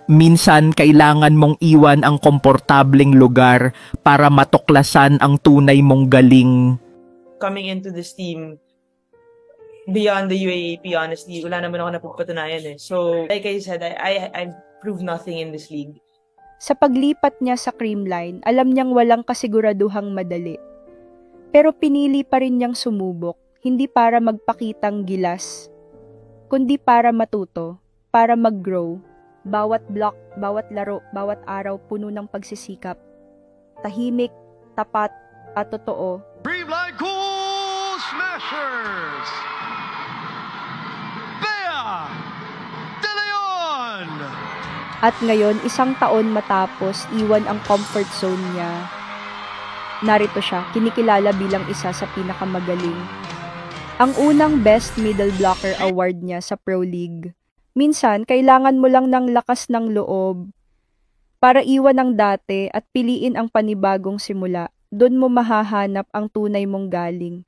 Minsan kailangan mong iwan ang komportableng lugar para matuklasan ang tunay mong galing. Coming into this team, beyond the UAAP, honestly, wala naman ako napagpatunayan eh. So, like I said, I proved nothing in this league. Sa paglipat niya sa Creamline, alam niyang walang kasiguraduhang madali. Pero pinili pa rin niyang sumubok, hindi para magpakitang gilas, kundi para matuto, para mag-grow. Bawat block, bawat laro, bawat araw puno ng pagsisikap. Tahimik, tapat, at totoo. Creamline Cool Smashers! Bea De Leon! At ngayon, 1 taon matapos, iwan ang comfort zone niya. Narito siya, kinikilala bilang isa sa pinakamagaling. Ang unang Best Middle Blocker Award niya sa Pro League. Minsan, kailangan mo lang ng lakas ng loob para iwan ang dati at piliin ang panibagong simula. Doon mo mahahanap ang tunay mong galing.